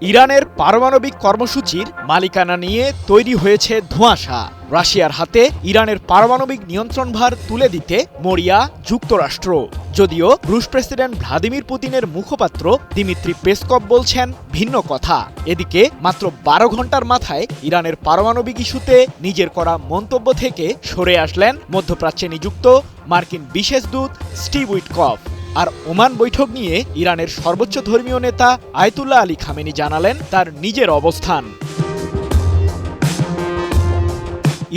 ইরানের পারমাণবিক কর্মসূচির মালিকানা নিয়ে তৈরি হয়েছে ধোঁয়াশা। রাশিয়ার হাতে ইরানের পারমাণবিক নিয়ন্ত্রণভার তুলে দিতে মরিয়া যুক্তরাষ্ট্র। যদিও রুশ প্রেসিডেন্ট ভ্লাদিমির পুতিনের মুখপাত্র দিমিত্রি পেসকভ বলছেন ভিন্ন কথা। এদিকে মাত্র ১২ ঘন্টার মাথায় ইরানের পারমাণবিক ইস্যুতে নিজের করা মন্তব্য থেকে সরে আসলেন মধ্যপ্রাচ্যে নিযুক্ত মার্কিন বিশেষ দূত স্টিভ উইটকফ। আর ওমান বৈঠক নিয়ে ইরানের সর্বোচ্চ ধর্মীয় নেতা আয়াতুল্লাহ আলী খামেনি জানালেন তার নিজের অবস্থান।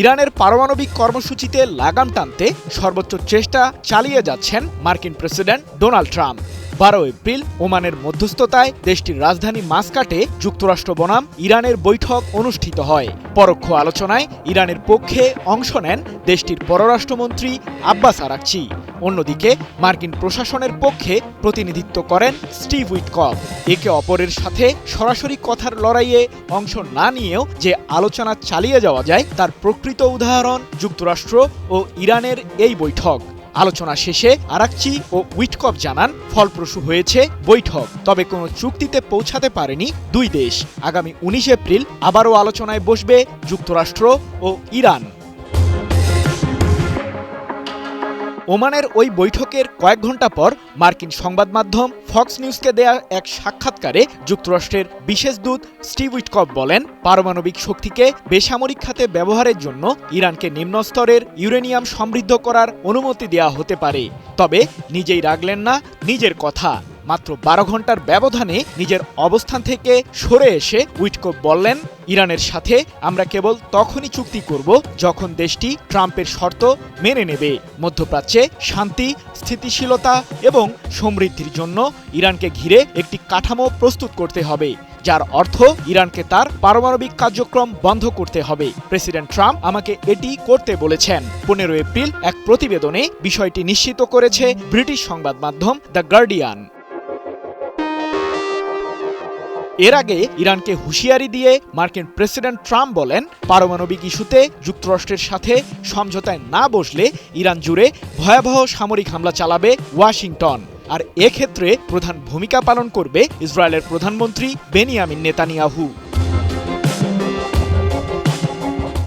ইরানের পারমাণবিক কর্মসূচিতে লাগাম টানতে সর্বোচ্চ চেষ্টা চালিয়ে যাচ্ছেন মার্কিন প্রেসিডেন্ট ডোনাল্ড ট্রাম্প। ১২ এপ্রিল ওমানের মধ্যস্থতায় দেশটির রাজধানী মাস্কাটে যুক্তরাষ্ট্র বনাম ইরানের বৈঠক অনুষ্ঠিত হয়। পরোক্ষ আলোচনায় ইরানের পক্ষে অংশ নেন দেশটির পররাষ্ট্রমন্ত্রী আব্বাস আরাকচি। অন্যদিকে মার্কিন প্রশাসনের পক্ষে প্রতিনিধিত্ব করেন স্টিভ উইটকফ। একে অপরের সাথে সরাসরি কথার লড়াইয়ে অংশ না নিয়েও যে আলোচনা চালিয়ে যাওয়া যায় তার প্রকৃত উদাহরণ যুক্তরাষ্ট্র ও ইরানের এই বৈঠক। আলোচনা শেষে আরাকচি ও উইটকফ জানান ফলপ্রসূ হয়েছে বৈঠক, তবে কোনো চুক্তিতে পৌঁছাতে পারেনি দুই দেশ। আগামী ১৯ এপ্রিল আবারও আলোচনায় বসবে যুক্তরাষ্ট্র ও ইরান। ওমানের ওই বৈঠকের কয়েক ঘন্টা পর মার্কিন সংবাদ মাধ্যম ফক্স নিউজকে দেয়া এক সাক্ষাৎকারে যুক্তরাষ্ট্রের বিশেষ দূত স্টিভ উইটকফ বলেন, পারমাণবিক শক্তিকে বেসামরিক খাতে ব্যবহারের জন্য ইরানকে নিম্নস্তরের ইউরেনিয়াম সমৃদ্ধ করার অনুমতি দেয়া হতে পারে। তবে নিজেই রাখলেন না নিজের কথা। মাত্র ১২ ঘন্টার ব্যবধানে নিজের অবস্থান থেকে সরে এসে উইটকফ বললেন, ইরানের সাথে আমরা কেবল তখনই চুক্তি করব যখন দেশটি ট্রাম্পের শর্ত মেনে নেবে। মধ্যপ্রাচ্যে শান্তি, স্থিতিশীলতা এবং সমৃদ্ধির জন্য ইরানকে ঘিরে একটি কাঠামো প্রস্তুত করতে হবে, যার অর্থ ইরানকে তার পারমাণবিক কার্যক্রম বন্ধ করতে হবে। প্রেসিডেন্ট ট্রাম্প আমাকে এটি করতে বলেছেন। ১৫ এপ্রিল এক প্রতিবেদনে বিষয়টি নিশ্চিত করেছে ব্রিটিশ সংবাদ মাধ্যম দ্য গার্ডিয়ান। এর আগে ইরানকে হুঁশিয়ারি দিয়ে মার্কিন প্রেসিডেন্ট ট্রাম্প বলেন, পারমাণবিক ইস্যুতে যুক্তরাষ্ট্রের সাথে সমঝোতায় না বসলে ইরান জুড়ে ভয়াবহ সামরিক হামলা চালাবে ওয়াশিংটন। আর এক্ষেত্রে প্রধান ভূমিকা পালন করবে ইসরায়েলের প্রধানমন্ত্রী বেনিয়ামিন নেতানিয়াহু।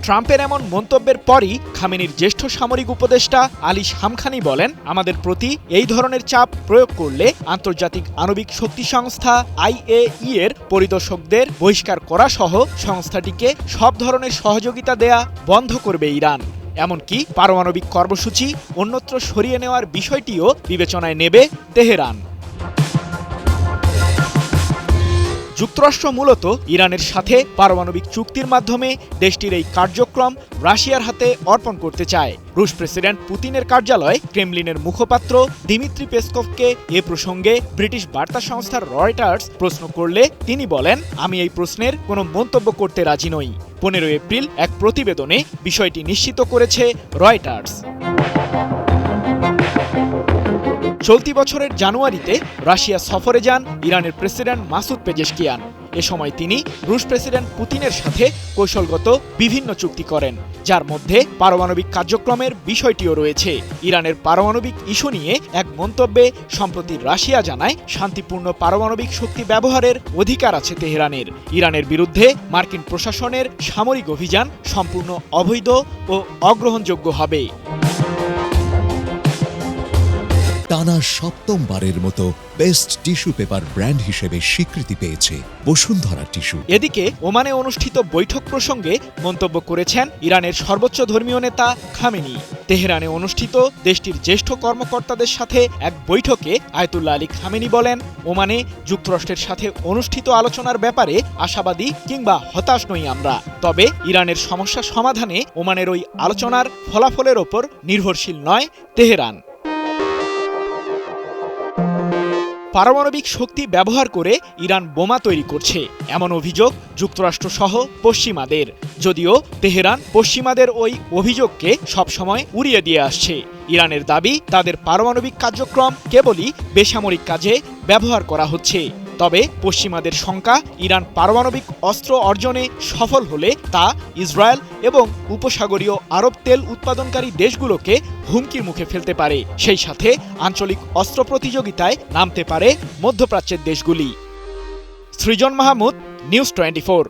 ট্রাম্পের এমন মন্তব্যের পরই খামেনির জ্যেষ্ঠ সামরিক উপদেষ্টা আলী শামখানি বলেন, আমাদের প্রতি এই ধরনের চাপ প্রয়োগ করলে আন্তর্জাতিক আণবিক শক্তি সংস্থা IAEA এর পরিদর্শকদের বহিষ্কার করা সহ সংস্থাটিকে সব ধরনের সহযোগিতা দেয়া বন্ধ করবে ইরান। এমনকি পারমাণবিক কর্মসূচি অন্যত্র সরিয়ে নেওয়ার বিষয়টিও বিবেচনায় নেবে তেহরান। যুক্তরাষ্ট্র মূলত ইরানের সাথে পারমাণবিক চুক্তির মাধ্যমে দেশটির এই কার্যক্রম রাশিয়ার হাতে অর্পণ করতে চায়। রুশ প্রেসিডেন্ট পুতিনের কার্যালয় ক্রেমলিনের মুখপাত্র দিমিত্রি পেসকভকে এ প্রসঙ্গে ব্রিটিশ বার্তা সংস্থা রয়টার্স প্রশ্ন করলে তিনি বলেন, আমি এই প্রশ্নের কোনো মন্তব্য করতে রাজি নই। ১৫ এপ্রিল এক প্রতিবেদনে বিষয়টি নিশ্চিত করেছে রয়টার্স। চলতি বছরের জানুয়ারিতে রাশিয়া সফরে যান ইরানের প্রেসিডেন্ট মাসুদ পেজেশকিয়ান। এ সময় তিনি রুশ প্রেসিডেন্ট পুতিনের সাথে কৌশলগত বিভিন্ন চুক্তি করেন, যার মধ্যে পারমাণবিক কার্যক্রমের বিষয়টিও রয়েছে। ইরানের পারমাণবিক ইস্যু নিয়ে এক মন্তব্যে সম্প্রতি রাশিয়া জানায়, শান্তিপূর্ণ পারমাণবিক শক্তি ব্যবহারের অধিকার আছে তেহরানের। ইরানের বিরুদ্ধে মার্কিন প্রশাসনের সামরিক অভিযান সম্পূর্ণ অবৈধ ও অগ্রহণযোগ্য হবে। টানা সপ্তমবারের মতো বেস্ট টিস্যু পেপার ব্র্যান্ড হিসেবে স্বীকৃতি পেয়েছে বসুন্ধরা টিস্যু। এদিকে ওমানে অনুষ্ঠিত বৈঠক প্রসঙ্গে মন্তব্য করেছেন ইরানের সর্বোচ্চ ধর্মীয় নেতা খামেনি। তেহরানে অনুষ্ঠিত দেশটির জ্যেষ্ঠ কর্মকর্তাদের সাথে এক বৈঠকে আয়াতুল্লাহ আলী খামেনি বলেন, ওমানে যুক্তরাষ্ট্রের সাথে অনুষ্ঠিত আলোচনার ব্যাপারে আশাবাদী কিংবা হতাশ নই আমরা। তবে ইরানের সমস্যা সমাধানে ওমানের ওই আলোচনার ফলাফলের ওপর নির্ভরশীল নয় তেহরান। পারমাণবিক শক্তি ব্যবহার করে ইরান বোমা তৈরি করছে এমন অভিযোগ যুক্তরাষ্ট্রসহ পশ্চিমাদের। যদিও তেহরান পশ্চিমাদের ওই অভিযোগকে সবসময় উড়িয়ে দিয়ে আসছে। ইরানের দাবি, তাদের পারমাণবিক কার্যক্রম কেবলই বেসামরিক কাজে ব্যবহার করা হচ্ছে। তবে পশ্চিমাদের শঙ্কা, ইরান পারমাণবিক অস্ত্র অর্জনে সফল হলে তা ইসরায়েল এবং উপসাগরীয় আরব তেল উৎপাদনকারী দেশগুলোকে হুমকির মুখে ফেলতে পারে। সেই সাথে আঞ্চলিক অস্ত্র প্রতিযোগিতায় নামতে পারে মধ্যপ্রাচ্যের দেশগুলি। সৃজন মাহমুদ, নিউজ 24।